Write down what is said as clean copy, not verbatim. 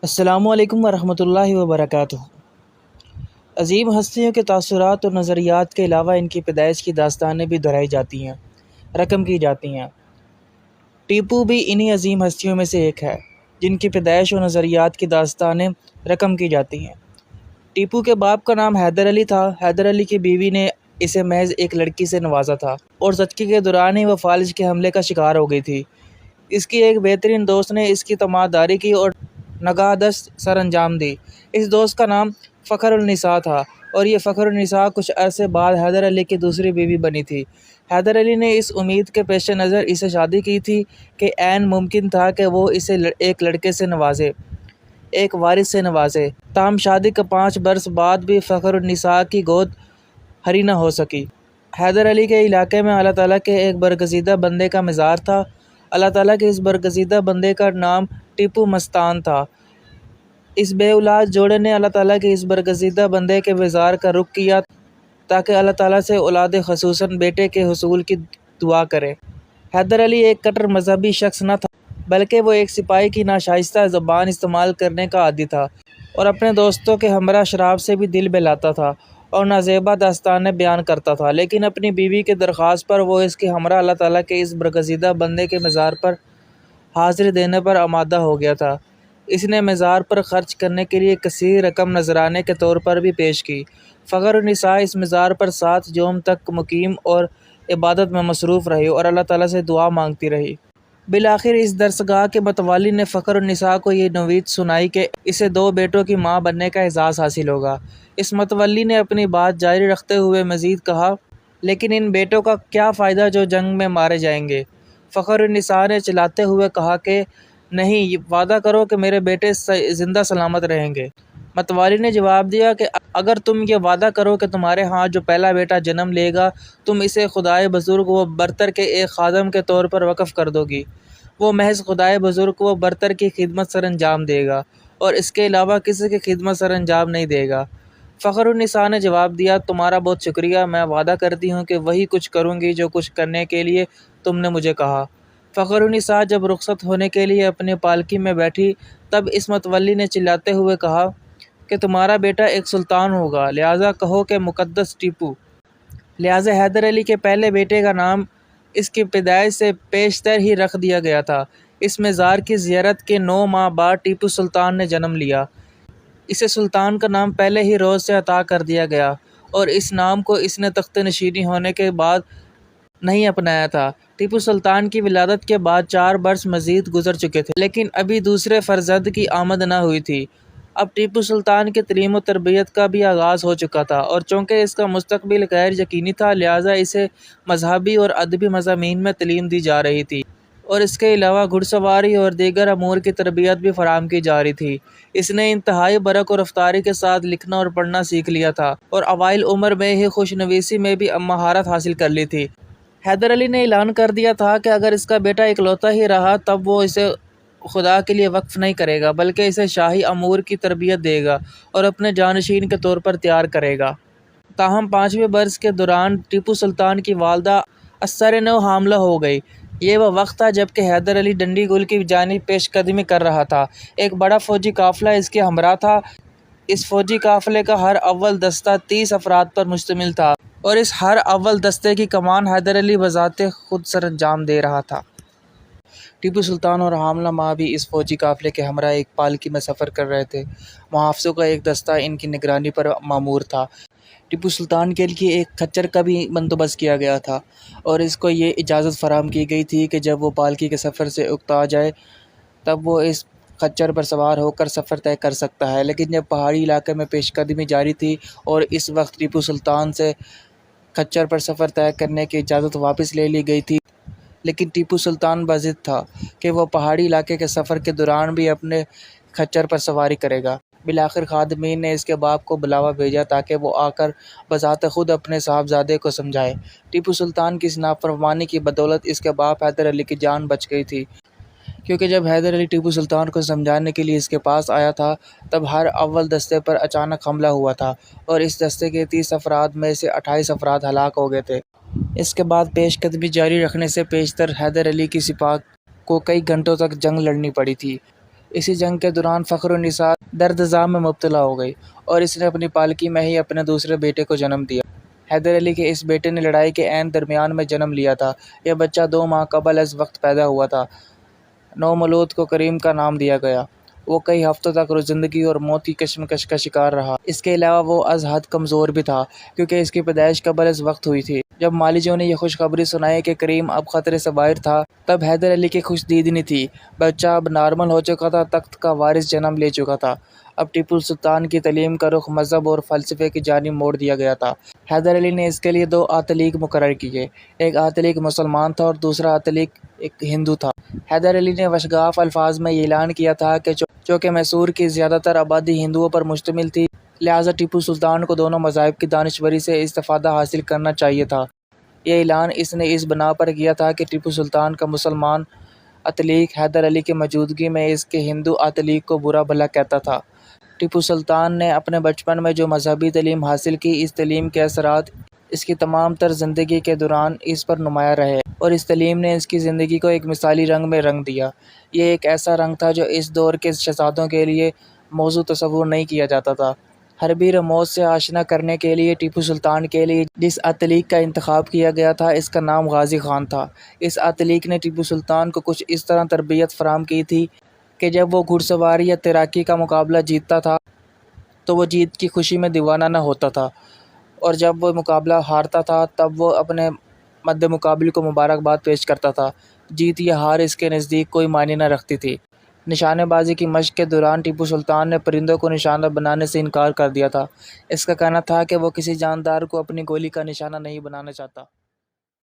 السلام علیکم ورحمۃ اللہ وبرکاتہ۔ عظیم ہستیوں کے تاثرات اور نظریات کے علاوہ ان کی پیدائش کی داستانیں بھی دہرائی جاتی ہیں، رقم کی جاتی ہیں۔ ٹیپو بھی انہی عظیم ہستیوں میں سے ایک ہے جن کی پیدائش اور نظریات کی داستانیں رقم کی جاتی ہیں۔ ٹیپو کے باپ کا نام حیدر علی تھا۔ حیدر علی کی بیوی نے اسے محض ایک لڑکی سے نوازا تھا اور زچگی کے دوران ہی وہ فالج کے حملے کا شکار ہو گئی تھی۔ اس کی ایک بہترین دوست نے اس کی تماداری کی اور نگاہ دست سر انجام دی۔ اس دوست کا نام فخر النساء تھا اور یہ فخر النساء کچھ عرصے بعد حیدر علی کی دوسری بیوی بنی تھی۔ حیدر علی نے اس امید کے پیش نظر اسے شادی کی تھی کہ عین ممکن تھا کہ وہ اسے ایک لڑکے سے نوازے، ایک وارث سے نوازے۔ تاہم شادی کے 5 برس بعد بھی فخر النساء کی گود ہری نہ ہو سکی۔ حیدر علی کے علاقے میں اللہ تعالیٰ کے ایک برگزیدہ بندے کا مزار تھا۔ اللہ تعالیٰ کے اس برگزیدہ بندے کا نام ٹیپو مستان تھا۔ اس بے اولاد جوڑے نے اللہ تعالیٰ کے اس برگزیدہ بندے کے مزار کا رخ کیا تاکہ اللہ تعالیٰ سے اولاد خصوصاً بیٹے کے حصول کی دعا کرے۔ حیدر علی ایک کٹر مذہبی شخص نہ تھا بلکہ وہ ایک سپاہی کی ناشائستہ زبان استعمال کرنے کا عادی تھا اور اپنے دوستوں کے ہمراہ شراب سے بھی دل بہلاتا تھا اور نازیبا داستانیں بیان کرتا تھا، لیکن اپنی بیوی کی درخواست پر وہ اس کے ہمراہ اللہ تعالیٰ کے اس برگزیدہ بندے کے مزار پر حاضری دینے پر آمادہ ہو گیا تھا۔ اس نے مزار پر خرچ کرنے کے لیے کثیر رقم نذرانے کے طور پر بھی پیش کی۔ فخر النساء اس مزار پر 7 یوم تک مقیم اور عبادت میں مصروف رہی اور اللہ تعالیٰ سے دعا مانگتی رہی۔ بالآخر اس درسگاہ کے متولی نے فخر النساء کو یہ نوید سنائی کہ اسے 2 بیٹوں کی ماں بننے کا اعزاز حاصل ہوگا۔ اس متولی نے اپنی بات جاری رکھتے ہوئے مزید کہا، لیکن ان بیٹوں کا کیا فائدہ جو جنگ میں مارے جائیں گے؟ فخر النساء نے چلاتے ہوئے کہا کہ نہیں، وعدہ کرو کہ میرے بیٹے زندہ سلامت رہیں گے۔ متولی نے جواب دیا کہ اگر تم یہ وعدہ کرو کہ تمہارے ہاں جو پہلا بیٹا جنم لے گا تم اسے خدائے بزرگ و برتر کے ایک خادم کے طور پر وقف کر دو گی، وہ محض خدائے بزرگ و برتر کی خدمت سر انجام دے گا اور اس کے علاوہ کسی کی خدمت سر انجام نہیں دے گا۔ فخر النساء نے جواب دیا، تمہارا بہت شکریہ، میں وعدہ کرتی ہوں کہ وہی کچھ کروں گی جو کچھ کرنے کے لیے تم نے مجھے کہا۔ فخر النساء جب رخصت ہونے کے لیے اپنے پالکی میں بیٹھی تب اس متولی نے چلاتے ہوئے کہا کہ تمہارا بیٹا ایک سلطان ہوگا، لہٰذا کہو کہ مقدس ٹیپو۔ لہٰذا حیدر علی کے پہلے بیٹے کا نام اس کی پیدائش سے پیشتر ہی رکھ دیا گیا تھا۔ اس مزار کی زیارت کے 9 ماہ بعد ٹیپو سلطان نے جنم لیا۔ اسے سلطان کا نام پہلے ہی روز سے عطا کر دیا گیا اور اس نام کو اس نے تخت نشینی ہونے کے بعد نہیں اپنایا تھا۔ ٹیپو سلطان کی ولادت کے بعد 4 برس مزید گزر چکے تھے لیکن ابھی دوسرے فرزند کی آمد نہ ہوئی تھی۔ اب ٹیپو سلطان کی تعلیم و تربیت کا بھی آغاز ہو چکا تھا اور چونکہ اس کا مستقبل غیر یقینی تھا لہٰذا اسے مذہبی اور ادبی مضامین میں تعلیم دی جا رہی تھی اور اس کے علاوہ گھڑ سواری اور دیگر امور کی تربیت بھی فراہم کی جا رہی تھی۔ اس نے انتہائی برق و رفتاری کے ساتھ لکھنا اور پڑھنا سیکھ لیا تھا اور اوائل عمر میں ہی خوش نویسی میں بھی مہارت حاصل کر لی تھی۔ حیدر علی نے اعلان کر دیا تھا کہ اگر اس کا بیٹا اکلوتا ہی رہا تب وہ اسے خدا کے لیے وقف نہیں کرے گا بلکہ اسے شاہی امور کی تربیت دے گا اور اپنے جانشین کے طور پر تیار کرے گا۔ تاہم 5ویں برس کے دوران ٹیپو سلطان کی والدہ اثر نو حاملہ ہو گئی۔ یہ وہ وقت تھا جب کہ حیدر علی ڈنڈی گل کی جانب پیش قدمی کر رہا تھا۔ ایک بڑا فوجی قافلہ اس کے ہمراہ تھا۔ اس فوجی قافلے کا ہر اول دستہ 30 افراد پر مشتمل تھا اور اس ہر اول دستے کی کمان حیدر علی بذات خود سر انجام دے رہا تھا۔ ٹیپو سلطان اور حاملہ ماں بھی اس فوجی قافلے کے ہمراہ ایک پالکی میں سفر کر رہے تھے۔ محافظوں کا ایک دستہ ان کی نگرانی پر مامور تھا۔ ٹیپو سلطان کے لیے ایک کھچر کا بھی بندوبست کیا گیا تھا اور اس کو یہ اجازت فراہم کی گئی تھی کہ جب وہ پالکی کے سفر سے اکتا جائے تب وہ اس کھچر پر سوار ہو کر سفر طے کر سکتا ہے، لیکن جب پہاڑی علاقے میں پیش قدمی جاری تھی اور اس وقت ٹیپو سلطان سے کھچر پر سفر طے کرنے کی اجازت واپس لے لی گئی تھی، لیکن ٹیپو سلطان بضد تھا کہ وہ پہاڑی علاقے کے سفر کے دوران بھی اپنے کھچر پر سواری کرے گا۔ بالآخر خادمین نے اس کے باپ کو بلاوا بھیجا تاکہ وہ آ کر بذات خود اپنے صاحبزادے کو سمجھائے۔ ٹیپو سلطان کی اس نافرمانی کی بدولت اس کے باپ حیدر علی کی جان بچ گئی تھی، کیونکہ جب حیدر علی ٹیپو سلطان کو سمجھانے کے لیے اس کے پاس آیا تھا تب ہر اول دستے پر اچانک حملہ ہوا تھا اور اس دستے کے 30 افراد میں سے 28 افراد ہلاک ہو گئے تھے۔ اس کے بعد پیش قدمی جاری رکھنے سے پیشتر حیدر علی کی سپاہ کو کئی گھنٹوں تک جنگ لڑنی پڑی تھی۔ اسی جنگ کے دوران فخر النساء درد زا میں مبتلا ہو گئی اور اس نے اپنی پالکی میں ہی اپنے دوسرے بیٹے کو جنم دیا۔ حیدر علی کے اس بیٹے نے لڑائی کے عین درمیان میں جنم لیا تھا۔ یہ بچہ 2 ماہ قبل از وقت پیدا ہوا تھا۔ نومولود کو کریم کا نام دیا گیا۔ وہ کئی ہفتوں تک زندگی اور موت کی کشمکش کا شکار رہا۔ اس کے علاوہ وہ از حد کمزور بھی تھا کیونکہ اس کی پیدائش قبل از وقت ہوئی تھی۔ جب معالجوں نے یہ خوشخبری سنائی کہ کریم اب خطرے سے باہر تھا، تب حیدر علی کی خوش دیدنی تھی۔ بچہ اب نارمل ہو چکا تھا، تخت کا وارث جنم لے چکا تھا۔ اب ٹیپو سلطان کی تعلیم کا رخ مذہب اور فلسفے کی جانب موڑ دیا گیا تھا۔ حیدر علی نے اس کے لیے 2 آتلیق مقرر کیے۔ ایک آتلیق مسلمان تھا اور دوسرا آتلیق ایک ہندو تھا۔ حیدر علی نے وشگاف الفاظ میں یہ اعلان کیا تھا کہ چونکہ میسور کی زیادہ تر آبادی ہندوؤں پر مشتمل تھی، لہٰذا ٹیپو سلطان کو دونوں مذاہب کی دانشوری سے استفادہ حاصل کرنا چاہیے تھا۔ یہ اعلان اس نے اس بنا پر کیا تھا کہ ٹیپو سلطان کا مسلمان آتلیق حیدر علی کی موجودگی میں اس کے ہندو آتلیق کو برا بھلا کہتا تھا۔ ٹیپو سلطان نے اپنے بچپن میں جو مذہبی تعلیم حاصل کی، اس تعلیم کے اثرات اس کی تمام تر زندگی کے دوران اس پر نمایاں رہے اور اس تعلیم نے اس کی زندگی کو ایک مثالی رنگ میں رنگ دیا۔ یہ ایک ایسا رنگ تھا جو اس دور کے شہزادوں کے لیے موزوں تصور نہیں کیا جاتا تھا۔ حربی رموز سے آشنا کرنے کے لیے ٹیپو سلطان کے لیے جس آتلیق کا انتخاب کیا گیا تھا، اس کا نام غازی خان تھا۔ اس آتلیق نے ٹیپو سلطان کو کچھ اس طرح تربیت فراہم کی تھی کہ جب وہ گھڑ سواری یا تیراکی کا مقابلہ جیتتا تھا تو وہ جیت کی خوشی میں دیوانہ نہ ہوتا تھا، اور جب وہ مقابلہ ہارتا تھا تب وہ اپنے مد مقابل کو مبارکباد پیش کرتا تھا۔ جیت یا ہار اس کے نزدیک کوئی معنی نہ رکھتی تھی۔ نشانے بازی کی مشق کے دوران ٹیپو سلطان نے پرندوں کو نشانہ بنانے سے انکار کر دیا تھا۔ اس کا کہنا تھا کہ وہ کسی جاندار کو اپنی گولی کا نشانہ نہیں بنانا چاہتا۔